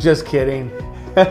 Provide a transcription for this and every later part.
just kidding. You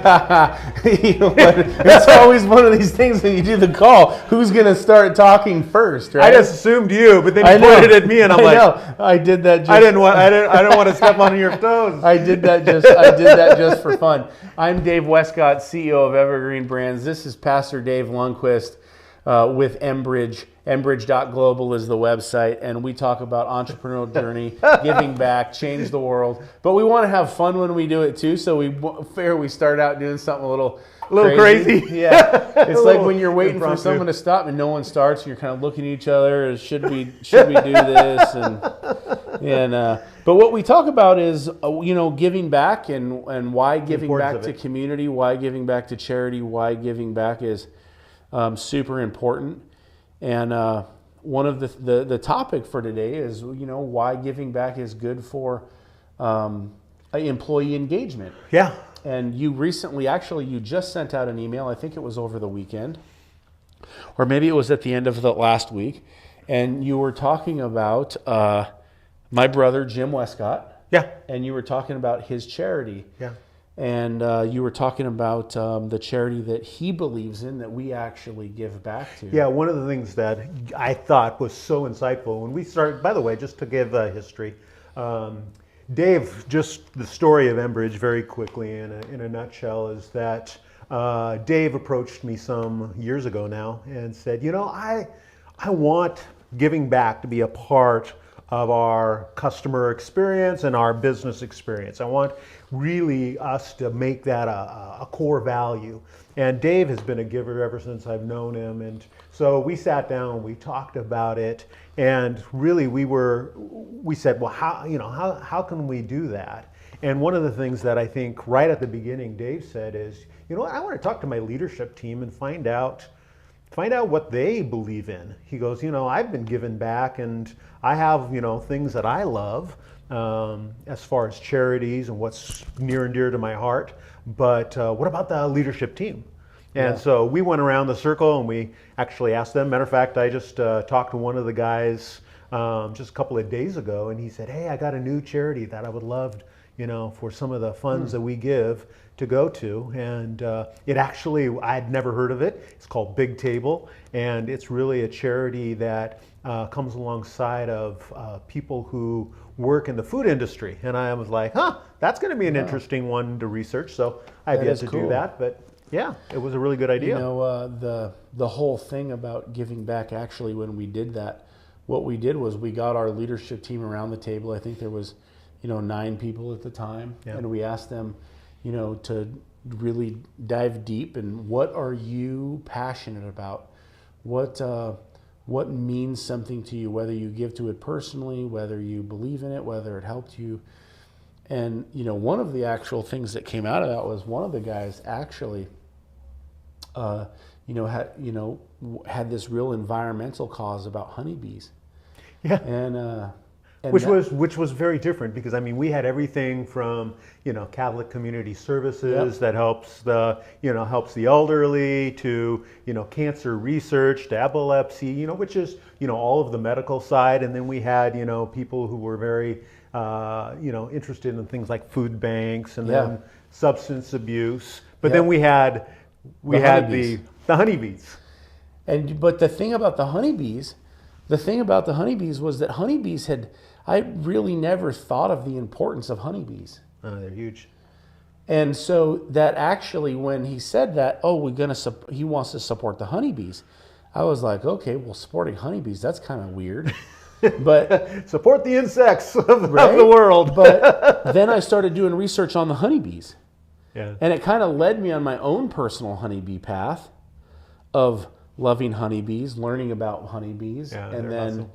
know what? It's always one of these things when you do the call. Who's going to start talking first, right? I just assumed you, but then you pointed at me, and I'm like, I did that. Just, I don't want to step on your toes. I did that just for fun. I'm Dave Wescott, CEO of Evergreen Brands. This is Pastor Dave Lundquist with Enbridge. Enbridge.global is the website, and we talk about entrepreneurial journey, giving back, change the world. But we want to have fun when we do it too, so we start out doing something a little crazy. Yeah, it's like when you're waiting for someone to stop and no one starts, and you're kind of looking at each other. Should we do this? But what we talk about is giving back and why giving back to community, why giving back to charity, why giving back is super important. And one of the topic for today is why giving back is good for employee engagement. Yeah. And you recently, you just sent out an email. I think it was over the weekend, or maybe it was at the end of the last week, and you were talking about my brother Jim Wescott. Yeah. And you were talking about his charity. Yeah. And you were talking about the charity that he believes in that we actually give back to. Yeah, one of the things that I thought was so insightful when we started, by the way, just to give history, Dave, just the story of Enbridge very quickly in a nutshell is that Dave approached me some years ago now and said, I want giving back to be a part of our customer experience and our business experience. I want really us to make that a core value. And Dave has been a giver ever since I've known him. And so we sat down, we talked about it, and really we said, well, how can we do that? And one of the things that I think right at the beginning Dave said is, I want to talk to my leadership team and find out what they believe in. He goes, I've been giving back and I have, things that I love as far as charities and what's near and dear to my heart. But what about the leadership team? And so we went around the circle and we actually asked them. Matter of fact, I just talked to one of the guys just a couple of days ago, and he said, hey, I got a new charity that I would love, for some of the funds that we give to go to. And it actually, I'd never heard of it. It's called Big Table, and it's really a charity that comes alongside of people who work in the food industry. And I was like, that's going to be an interesting one to research. So I've yet to do that, but yeah, it was a really good idea. The whole thing about giving back, actually, when we did that, what we did was we got our leadership team around the table. I think there was 9 people at the time, and we asked them to really dive deep and what are you passionate about? What means something to you, whether you give to it personally, whether you believe in it, whether it helped you. And one of the actual things that came out of that was one of the guys actually had this real environmental cause about honeybees. Yeah. And which was very different because we had everything from Catholic Community Services that helps the elderly to cancer research to epilepsy, which is all of the medical side, and then we had people who were very interested in things like food banks and then substance abuse, but then we had the honeybees. But the thing about the honeybees was that honeybees I really never thought of the importance of honeybees. They're huge. And so that actually, when he said that, he wants to support the honeybees, I was like, okay, well, supporting honeybees, that's kind of weird. But support the insects of the world. But then I started doing research on the honeybees. Yeah. And it kind of led me on my own personal honeybee path of loving honeybees, learning about honeybees, and then awesome.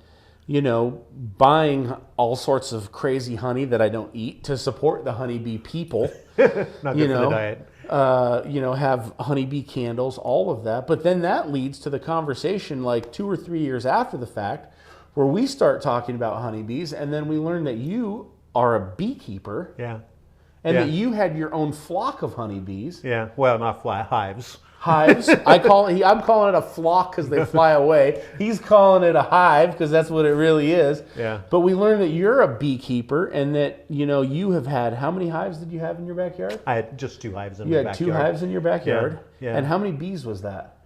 Buying all sorts of crazy honey that I don't eat to support the honeybee people. Not good for the diet. Have honeybee candles, all of that. But then that leads to the conversation like 2 or 3 years after the fact where we start talking about honeybees, and then we learn that you are a beekeeper. Yeah. And that you had your own flock of honeybees. Yeah, well, not hives. hives. I'm calling it a flock because they fly away. He's calling it a hive because that's what it really is. Yeah. But we learned that you're a beekeeper and that, you have had, how many hives did you have in your backyard? I had just 2 hives in You my had backyard. 2 hives in your backyard? Yeah. And how many bees was that?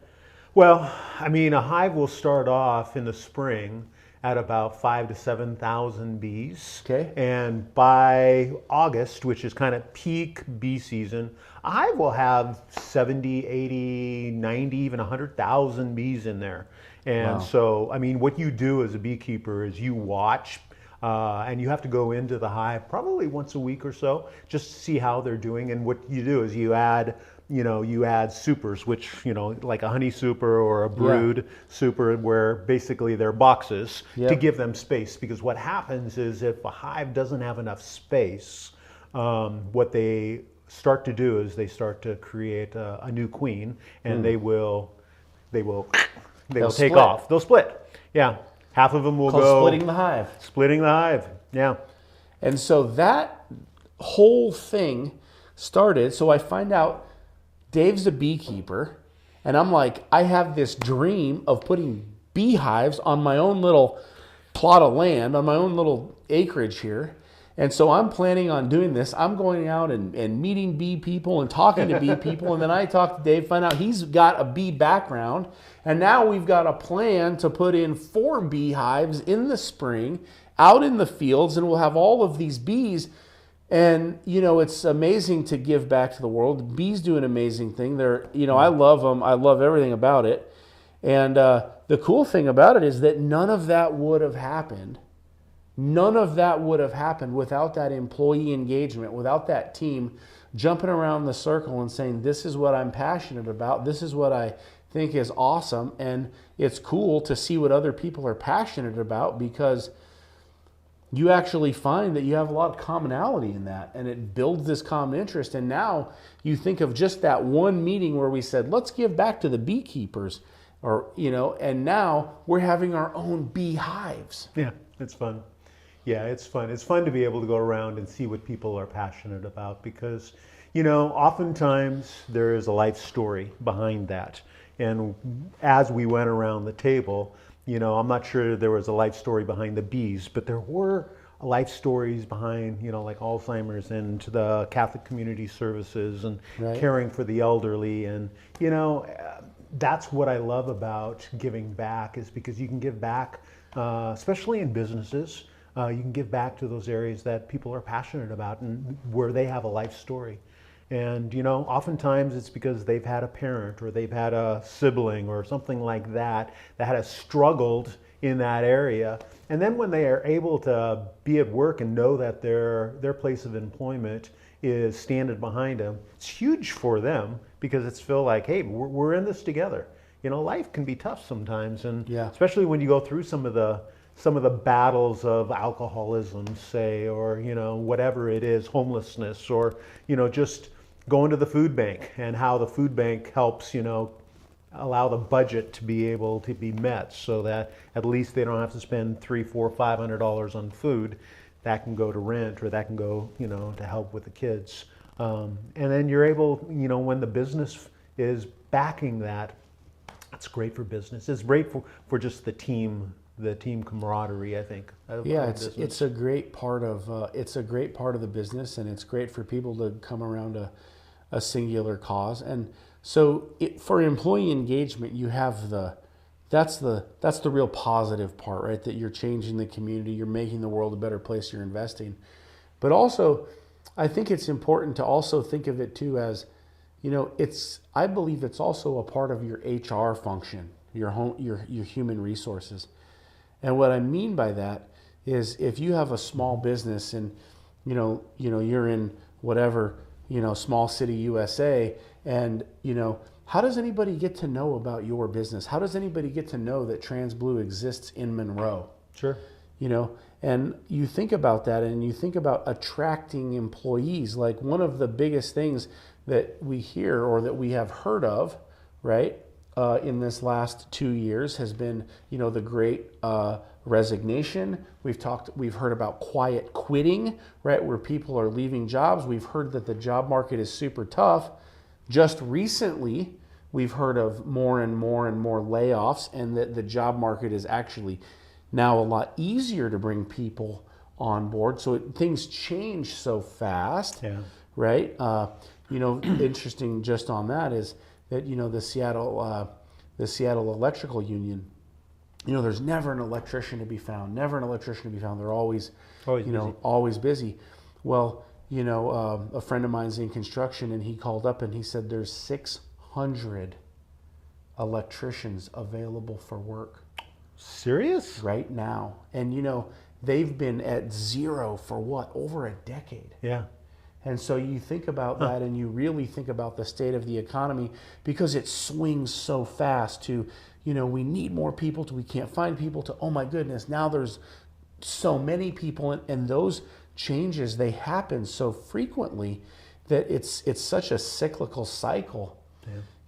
Well, I mean, a hive will start off in the spring at about 5,000 to 7,000 bees. Okay. And by August, which is kind of peak bee season, a hive will have 70, 80, 90, even 100,000 bees in there. And Wow. so, I mean, what you do as a beekeeper is you watch, and you have to go into the hive probably once a week or so, just to see how they're doing. And what you do is you add supers, which, like a honey super or a brood super, where basically they're boxes to give them space. Because what happens is if a hive doesn't have enough space, what they start to do is they start to create a new queen, and they will take split. off. They'll split. Yeah. Half of them will go. Splitting the hive. Splitting the hive. Yeah. And so that whole thing started. So I find out Dave's a beekeeper, and I'm like, I have this dream of putting beehives on my own little plot of land, on my own little acreage here. And so I'm planning on doing this. I'm going out and meeting bee people and talking to bee people. And then I talk to Dave, find out he's got a bee background. And now we've got a plan to put in 4 beehives in the spring out in the fields, and we'll have all of these bees. And, it's amazing to give back to the world. Bees do an amazing thing. They're, I love them. I love everything about it. And the cool thing about it is that none of that would have happened. None of that would have happened without that employee engagement, without that team jumping around the circle and saying, this is what I'm passionate about. This is what I think is awesome. And it's cool to see what other people are passionate about, because you actually find that you have a lot of commonality in that, and it builds this common interest. And now you think of just that one meeting where we said, let's give back to the beekeepers, and now we're having our own beehives. Yeah, it's fun. Yeah, it's fun. It's fun to be able to go around and see what people are passionate about, because, oftentimes there is a life story behind that. And as we went around the table, I'm not sure there was a life story behind the bees, but there were life stories behind, like Alzheimer's and the Catholic Community Services and caring for the elderly. And, that's what I love about giving back, is because you can give back, especially in businesses. You can give back to those areas that people are passionate about and where they have a life story. And, oftentimes it's because they've had a parent or they've had a sibling or something like that has struggled in that area. And then when they are able to be at work and know that their place of employment is standing behind them, it's huge for them, because it's feel like, hey, we're in this together. Life can be tough sometimes, and especially when you go through some of the battles of alcoholism, say, or, whatever it is, homelessness, or, just going to the food bank, and how the food bank helps, allow the budget to be able to be met, so that at least they don't have to spend $300, $400, $500 on food. That can go to rent, or that can go, to help with the kids. And then you're able, when the business is backing that, it's great for business. It's great for just the team camaraderie, I think. Yeah, it's a great part of the business, and it's great for people to come around a singular cause. And so for employee engagement, you have that's the real positive part, right? That you're changing the community, you're making the world a better place, you're investing. But also, I think it's important to also think of it too as, I believe it's also a part of your HR function, your human resources. And what I mean by that is, if you have a small business and you're in whatever, small city USA, and how does anybody get to know about your business? How does anybody get to know that TransBlue exists in Monroe? Sure. And you think about that, and you think about attracting employees. Like, one of the biggest things that we hear, or that we have heard of, right, in this last 2 years has been, the great resignation. We've heard about quiet quitting, right, where people are leaving jobs. We've heard that the job market is super tough. Just recently, we've heard of more and more and more layoffs, and that the job market is actually now a lot easier to bring people on board. So things change so fast, right? Interesting just on that is that, the Seattle Electrical Union, there's never an electrician to be found, They're always busy. Always busy. Well, a friend of mine's in construction, and he called up and he said there's 600 electricians available for work. Serious? Right now. And they've been at zero for what? Over a decade. Yeah. And so you think about that, and you really think about the state of the economy, because it swings so fast to, we need more people, to we can't find people, to, oh my goodness, now there's so many people, and those changes, they happen so frequently that it's such a cyclical cycle,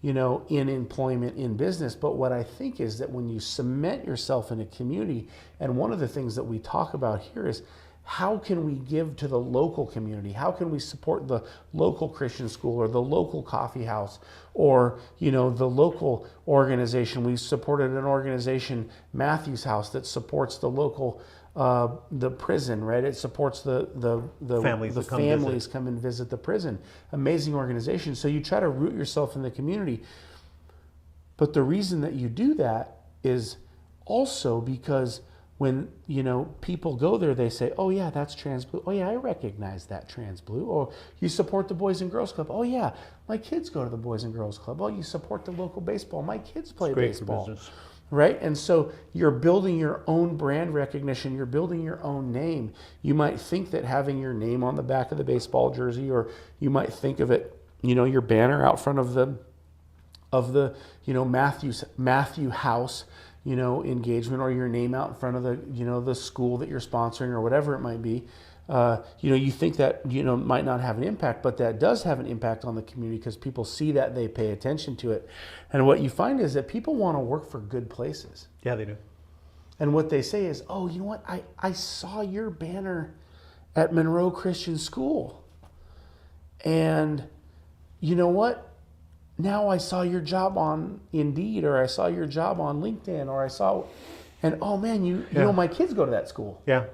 in employment, in business. But what I think is that when you cement yourself in a community, and one of the things that we talk about here is, how can we give to the local community? How can we support the local Christian school, or the local coffee house, or the local organization? We supported an organization, Matthew's House, that supports the local the prison, right? It supports the families come and visit the prison. Amazing organization. So you try to root yourself in the community. But the reason that you do that is also because when people go there, they say, oh yeah, that's Trans Blue. Oh yeah, I recognize that Trans Blue. Or you support the Boys and Girls Club. Oh yeah, my kids go to the Boys and Girls Club. Oh, you support the local baseball. My kids play baseball. Right? And so you're building your own brand recognition. You're building your own name. You might think that having your name on the back of the baseball jersey, or you might think of it, your banner out front of the Matthew House, engagement, or your name out in front of the school that you're sponsoring, or whatever it might be. You think that, might not have an impact, but that does have an impact on the community, because people see that, they pay attention to it. And what you find is that people want to work for good places. Yeah, they do. And what they say is, oh, you know what? I saw your banner at Monroe Christian School. And you know what? Now I saw your job on Indeed, or I saw your job on LinkedIn, and oh man, you know, my kids go to that school. Yeah.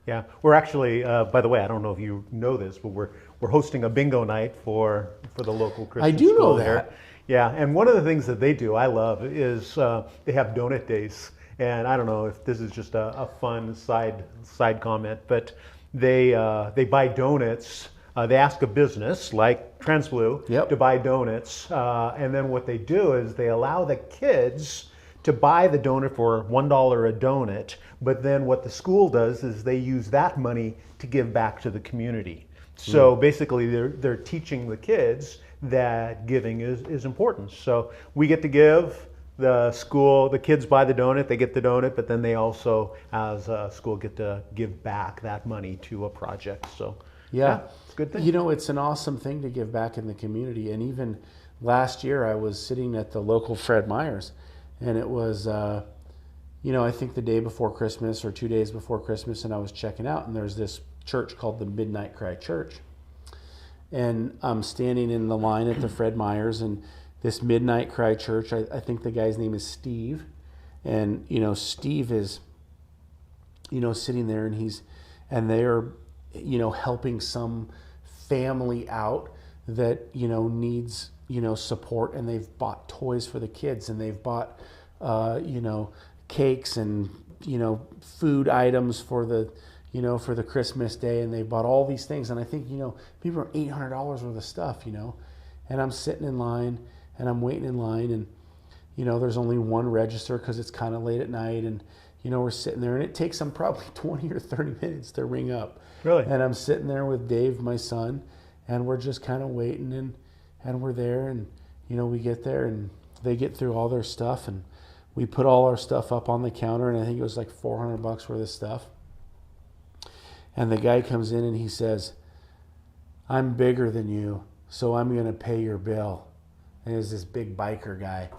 Yeah, we're actually, by the way, I don't know if you know this, but we're hosting a bingo night for the local Christian school. I do know that. Here. Yeah, and one of the things that they do, I love, is they have donut days. And I don't know if this is just a fun side comment, but they buy donuts. They ask a business like TransBlue to buy donuts, and then what they do is they allow the kids to buy the donut for $1 a donut, but then what the school does is they use that money to give back to the community. So basically they're teaching the kids that giving is important. So we get to give, the kids buy the donut, they get the donut, but then they also, as a school, get to give back that money to a project. So yeah, it's a good thing. It's an awesome thing to give back in the community. And even last year I was sitting at the local Fred Meyer's, and it was, I think the day before Christmas or 2 days before Christmas, and I was checking out, and there's this church called the Midnight Cry Church. And I'm standing in the line at the Fred Meyer's, and this Midnight Cry Church, I think the guy's name is Steve. And, Steve is, sitting there, and they're, helping some family out that, needs, support, and they've bought toys for the kids, and they've bought cakes and food items for the Christmas day, and they bought all these things. And I think people are $800 worth of stuff, and I'm sitting in line, and I'm waiting in line, and there's only one register because it's kind of late at night, and we're sitting there, and it takes them probably 20 or 30 minutes to ring up. Really? And I'm sitting there with Dave, my son, and we're just kind of waiting, and we're there, and we get there, and they get through all their stuff, and we put all our stuff up on the counter, and I think it was like $400 worth of stuff. And the guy comes in and he says, "I'm bigger than you, so I'm going to pay your bill." And he's this big biker guy.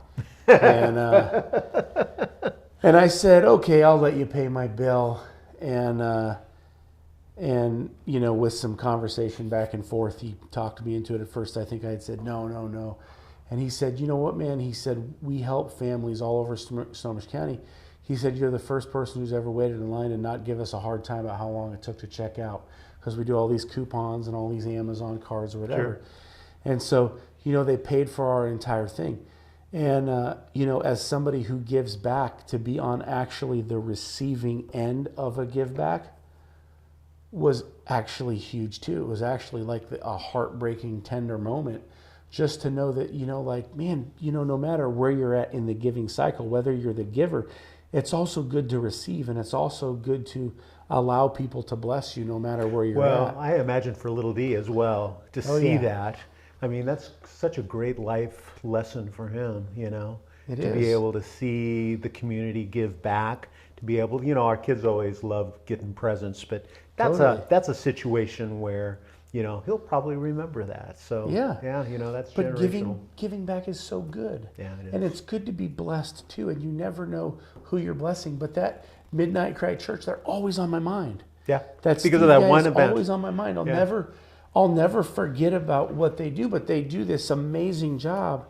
And I said, "Okay, I'll let you pay my bill." And with some conversation back and forth, he talked me into it. At first I think I had said no. And he said, you know what, man? He said, we help families all over Snohomish County. He said, you're the first person who's ever waited in line and not give us a hard time about how long it took to check out, because we do all these coupons and all these Amazon cards or whatever. Sure. And so, they paid for our entire thing. And, as somebody who gives back, to be on actually the receiving end of a give back was actually huge too. It was actually like a heartbreaking, tender moment, just to know that, man, no matter where you're at in the giving cycle, whether you're the giver, it's also good to receive, and it's also good to allow people to bless you no matter where you're at. Well, I imagine for little D as well, to see that. I mean, that's such a great life lesson for him, It to is. be able to see the community give back, to be able, our kids always love getting presents, but that's a situation where, he'll probably remember that. So that's but generational. giving back is so good. Yeah, it is. And it's good to be blessed too, and you never know who you're blessing. But that Midnight Cry Church, they're always on my mind. Yeah, That's because of that one event. Always on my mind. I'll never forget about what they do, but they do this amazing job.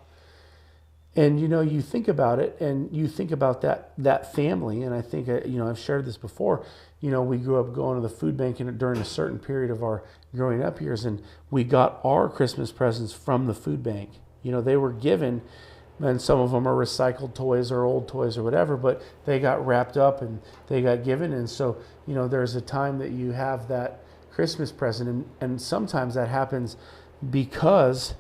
And you think about it, and you think about that family, and I think I've shared this before. We grew up going to the food bank during a certain period of our growing up years, and we got our Christmas presents from the food bank. They were given, and some of them are recycled toys or old toys or whatever, but they got wrapped up and they got given. And so there's a time that you have that Christmas present, and sometimes that happens because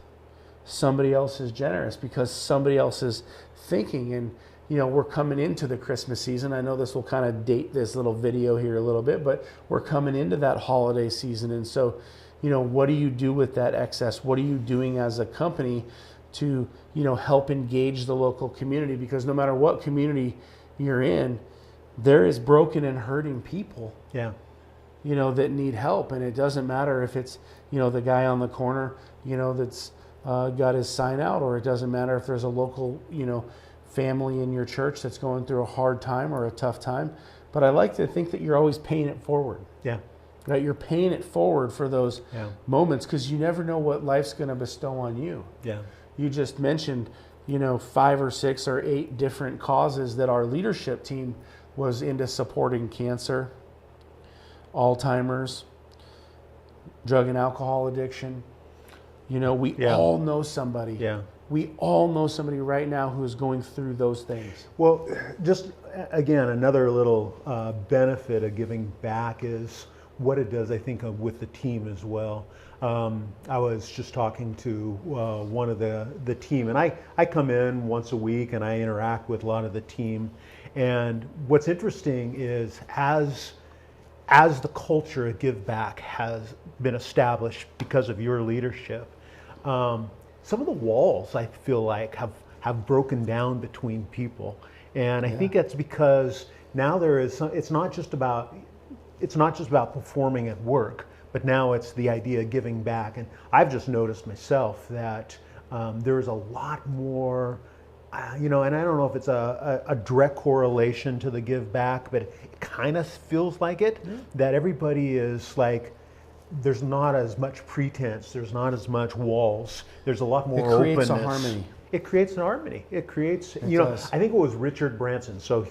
somebody else is generous, because somebody else is thinking. And we're coming into the Christmas season. I know this will kind of date this little video here a little bit, but we're coming into that holiday season. And so what do you do with that excess? What are you doing as a company to help engage the local community? Because no matter what community you're in, there is broken and hurting people that need help. And it doesn't matter if it's the guy on the corner that's got his sign out, or it doesn't matter if there's a local family in your church that's going through a hard time or a tough time. But I like to think that you're always paying it forward. Right? You're paying it forward for those moments, because you never know what life's going to bestow on you. You just mentioned 5 or 6 or 8 different causes that our leadership team was into supporting: cancer, Alzheimer's, drug and alcohol addiction. We all know somebody. We all know somebody right now who is going through those things. Well, just again, another little benefit of giving back is what it does, I think, with the team as well. I was just talking to one of the team, and I come in once a week and I interact with a lot of the team. And what's interesting is as the culture of give back has been established because of your leadership, some of the walls, I feel like, have broken down between people. And I think that's because now there is it's not just about performing at work, but now it's the idea of giving back. And I've just noticed myself that there is a lot more, and I don't know if it's a direct correlation to the give back, but it kind of feels like it, that everybody is like, there's not as much pretense, there's not as much walls, there's a lot more openness. It creates a harmony. It creates an harmony. It creates, does. I think it was Richard Branson, so,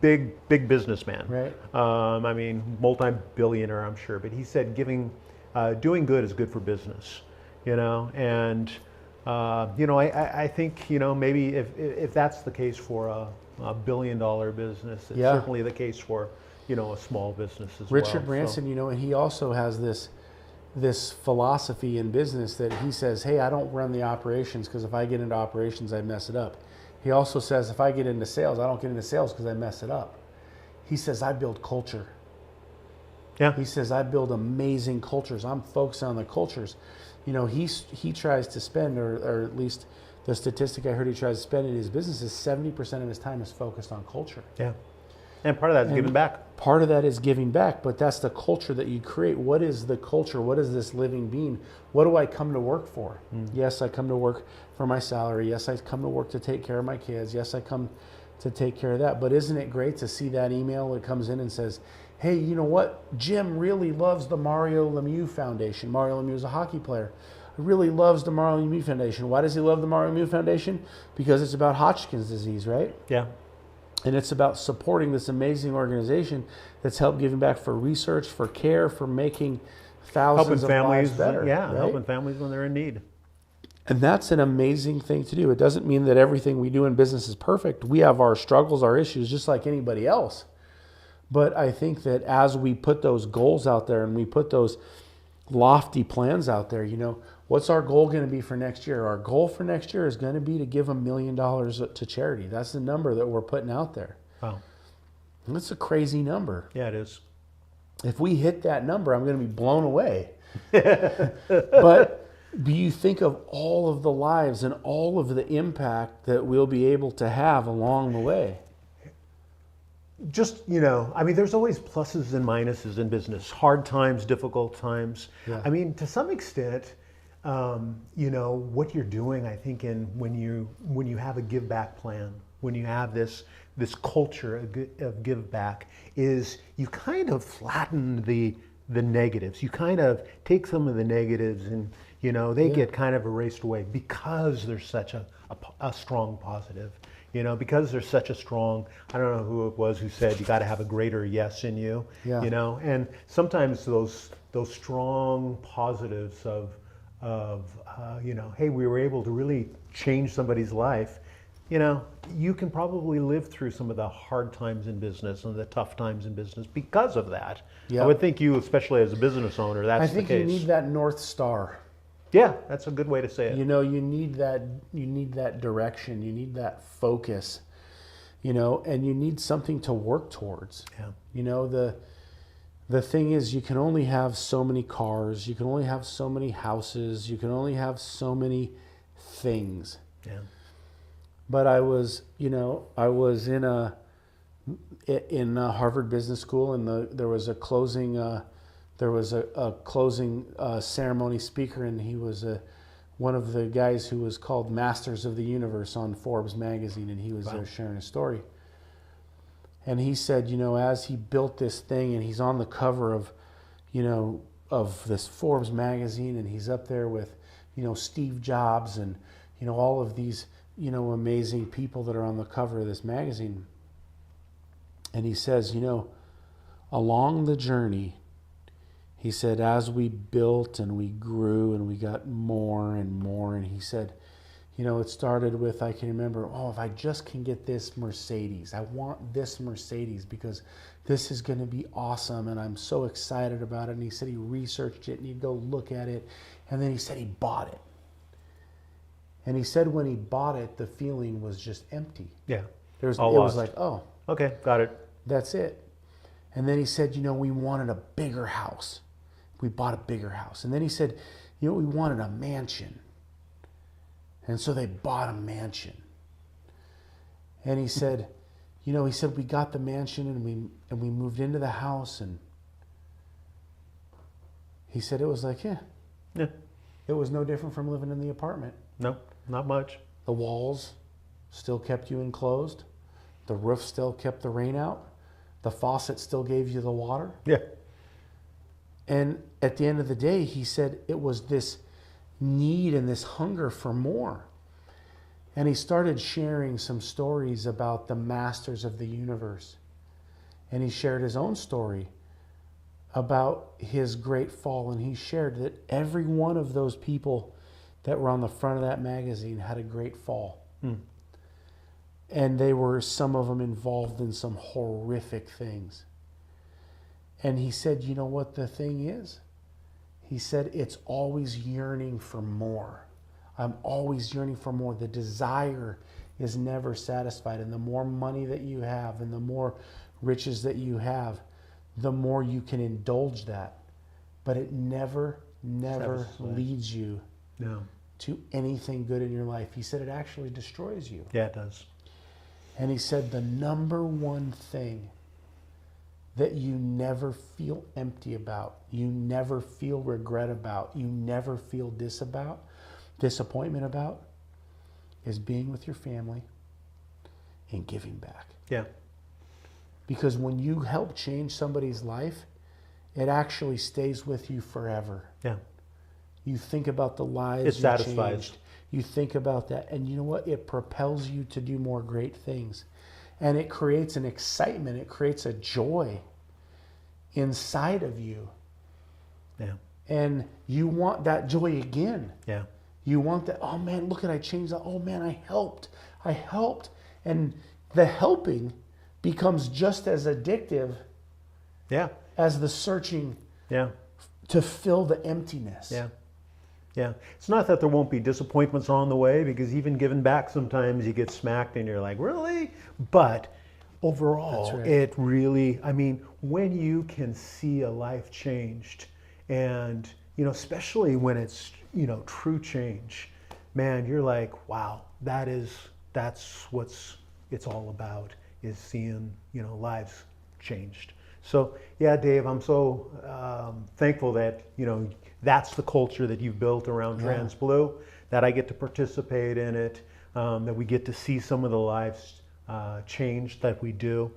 big businessman. Right. I mean, multi-billionaire, I'm sure, but he said doing good is good for business, and, I think, maybe if that's the case for a billion-dollar business, it's certainly the case for, a small business as well. Richard Branson, and he also has this philosophy in business that he says, hey, I don't run the operations because if I get into operations, I mess it up. He also says, if I get into sales, I don't get into sales because I mess it up. He says, I build culture. He says, I build amazing cultures. I'm focused on the cultures. He tries to spend, or at least the statistic I heard he tries to spend in his business is 70% of his time is focused on culture. And part of that is giving back. Part of that is giving back, but that's the culture that you create. What is the culture? What is this living being? What do I come to work for? Yes, I come to work for my salary. Yes, I come to work to take care of my kids. Yes, I come to take care of that. But isn't it great to see that email that comes in and says, hey, you know what? Jim really loves the Mario Lemieux Foundation. Mario Lemieux is a hockey player. really loves the Marlon Muir Foundation. Why does he love the Marlon Muir Foundation? Because it's about Hodgkin's disease, right? Yeah. And it's about supporting this amazing organization that's helped giving back for research, for care, for making thousands of lives better. Yeah, right? helping families when they're in need. And that's an amazing thing to do. It doesn't mean that everything we do in business is perfect. We have our struggles, our issues, just like anybody else. But I think that as we put those goals out there and we put those lofty plans out there, what's our goal going to be for next year? Our goal for next year is going to be to give $1 million to charity. That's the number that we're putting out there. Wow. And that's a crazy number. Yeah, it is. If we hit that number, I'm going to be blown away. But do you think of all of the lives and all of the impact that we'll be able to have along the way? Just, there's always pluses and minuses in business, hard times, difficult times. Yeah. To some extent, what you're doing, I think, when you have a give back plan, when you have this culture of give back, is you kind of flatten the negatives. You kind of take some of the negatives and, they get kind of erased away because there's such a strong positive. Because there's such a strong, I don't know who it was who said you got to have a greater yes in you. Yeah. And sometimes those strong positives of hey, we were able to really change somebody's life. You can probably live through some of the hard times in business and the tough times in business because of that. Yeah. I would think you, especially as a business owner, that's the case. I think you need that North Star. Yeah, that's a good way to say it. You need that direction, you need that focus, and you need something to work towards. Yeah. The thing is, you can only have so many cars, you can only have so many houses, you can only have so many things. Yeah. But I was in Harvard Business School, and there was a closing ceremony speaker, and he was one of the guys who was called Masters of the Universe on Forbes magazine, and he was there sharing a story. And he said, as he built this thing, and he's on the cover of this Forbes magazine, and he's up there with, Steve Jobs and, all of these, amazing people that are on the cover of this magazine. And he says, along the journey, he said, as we built and we grew and we got more and more, and he said, it started with, I can remember, if I just can get this Mercedes, I want this Mercedes because this is going to be awesome and I'm so excited about it. And he said he researched it and he'd go look at it, and then he said he bought it. And he said when he bought it, the feeling was just empty. Yeah. It was like, okay, got it. That's it. And then he said, we wanted a bigger house. We bought a bigger house. And then he said, we wanted a mansion. And so they bought a mansion. And he said, we got the mansion and we moved into the house, and he said it was like, yeah. It was no different from living in the apartment. No, not much. The walls still kept you enclosed. The roof still kept the rain out. The faucet still gave you the water. Yeah. And at the end of the day, he said it was this need and this hunger for more. And he started sharing some stories about the masters of the universe. And he shared his own story about his great fall. And he shared that every one of those people that were on the front of that magazine had a great fall. And they were, some of them, involved in some horrific things. And he said, you know what the thing is? He said, it's always yearning for more. I'm always yearning for more. The desire is never satisfied. And the more money that you have and the more riches that you have, the more you can indulge that. But it never leads you to anything good in your life. He said it actually destroys you. Yeah, it does. And he said the number one thing that you never feel empty about, you never feel regret about, you never feel disappointment about, is being with your family and giving back. Yeah. Because when you help change somebody's life, it actually stays with you forever. Yeah. You think about the lives It you satisfies. changed. You think about that, and you know what? It propels you to do more great things. And it creates an excitement. It creates a joy inside of you. Yeah. And you want that joy again. Yeah. You want that, oh man, look at, I changed that. Oh man, I helped. And the helping becomes just as addictive Yeah. as the searching Yeah. to fill the emptiness. Yeah. Yeah. It's not that there won't be disappointments on the way, because even giving back, sometimes you get smacked and you're like, really? But overall, That's right. it really, I mean, when you can see a life changed, and, you know, especially when it's, you know, true change, man, you're like, wow, that's what's it's all about, is seeing, you know, lives changed. So yeah, Dave, I'm so thankful that, you know, that's the culture that you've built around TransBlue, that I get to participate in it, that we get to see some of the lives change that we do.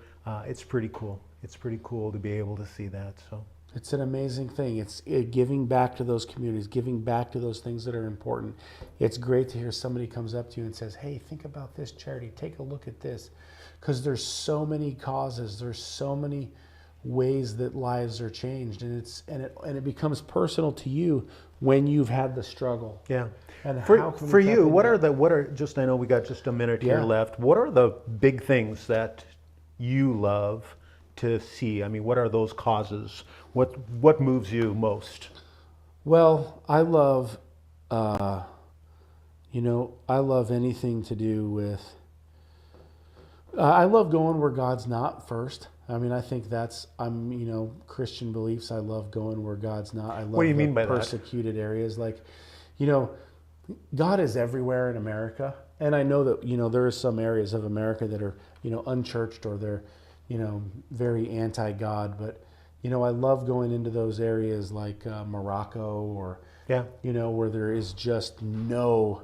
It's pretty cool. It's pretty cool to be able to see that. So it's an amazing thing. It's giving back to those communities, giving back to those things that are important. It's great to hear somebody comes up to you and says, hey, think about this charity. Take a look at this. Because there's so many causes. There's so many ways that lives are changed, and it becomes personal to you when you've had the struggle. yeah. And For you, what are just, I know we got just a minute here Yeah. left. What are the big things that you love to see? I mean, what are those causes? What moves you most? Well, I love, I love anything to do with. I love going where God's not first. I mean, I think Christian beliefs. I love going where God's not. I love What do you mean by that? persecuted areas. Like, God is everywhere in America. And I know that, there are some areas of America that are, unchurched, or they're, very anti-God. But, I love going into those areas like Morocco, or, where there is just no...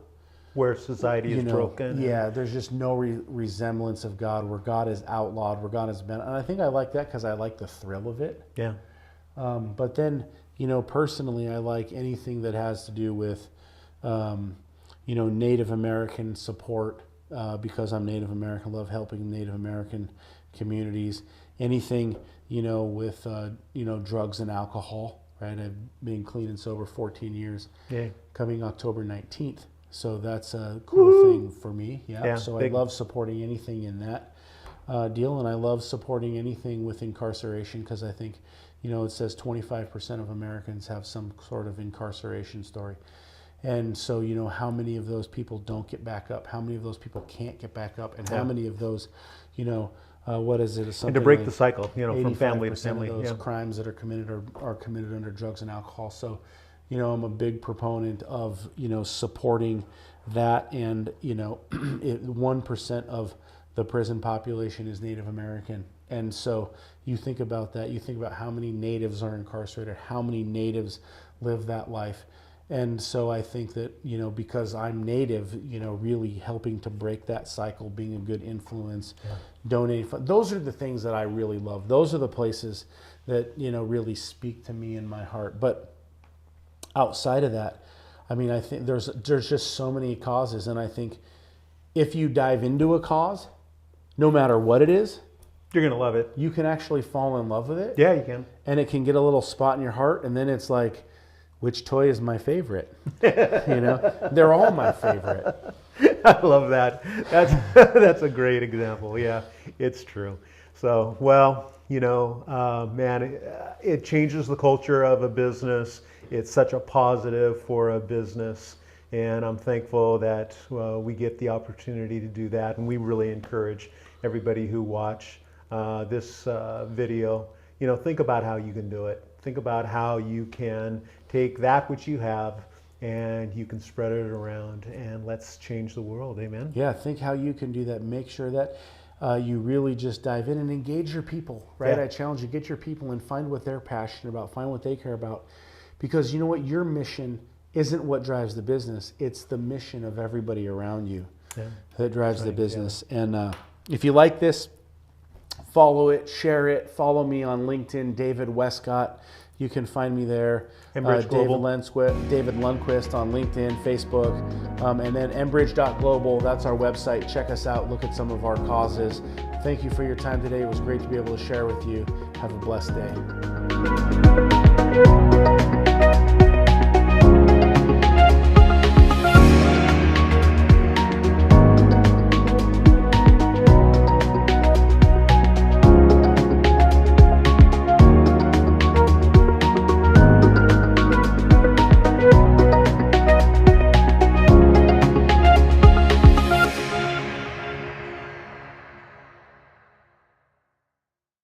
Where society is broken. Yeah, there's just no resemblance of God, where God is outlawed, where God has been. And I think I like that because I like the thrill of it. Yeah. But then, personally, I like anything that has to do with, Native American support, because I'm Native American. I love helping Native American communities. Anything, with, drugs and alcohol, right? I've been clean and sober 14 years, coming October 19th. So that's a cool thing for me. Yeah. So I love supporting anything in that deal, and I love supporting anything with incarceration, because I think, it says 25% of Americans have some sort of incarceration story. And so, how many of those people don't get back up? How many of those people can't get back up? And how many of those, what is it? And to break the cycle, from family to family. Of those crimes that are committed are committed under drugs and alcohol. So, I'm a big proponent of, supporting that. And, 1% of the prison population is Native American. And so you think about that. You think about how many natives are incarcerated, how many natives live that life. And so I think that, because I'm Native, really helping to break that cycle, being a good influence, donating. Those are the things that I really love. Those are the places that, really speak to me in my heart. But outside of that, I mean, I think there's just so many causes. And I think if you dive into a cause, no matter what it is, you're going to love it. You can actually fall in love with it. Yeah, you can. And it can get a little spot in your heart. And then it's like, which toy is my favorite? They're all my favorite. I love that. That's a great example. Yeah, it's true. So, well, man, it changes the culture of a business. It's such a positive for a business, and I'm thankful that we get the opportunity to do that. And we really encourage everybody who watch this video, think about how you can do it. Think about how you can take that which you have and you can spread it around, and let's change the world. Amen? Yeah, think how you can do that. Make sure that you really just dive in and engage your people, right? Yeah. I challenge you, get your people and find what they're passionate about, find what they care about. Because you know what? Your mission isn't what drives the business. It's the mission of everybody around you that drives the business. And if you like this, follow it, share it. Follow me on LinkedIn, David Wescott. You can find me there. Enbridge Global. David Lundquist on LinkedIn, Facebook, and then enbridge.global. That's our website. Check us out. Look at some of our causes. Thank you for your time today. It was great to be able to share with you. Have a blessed day.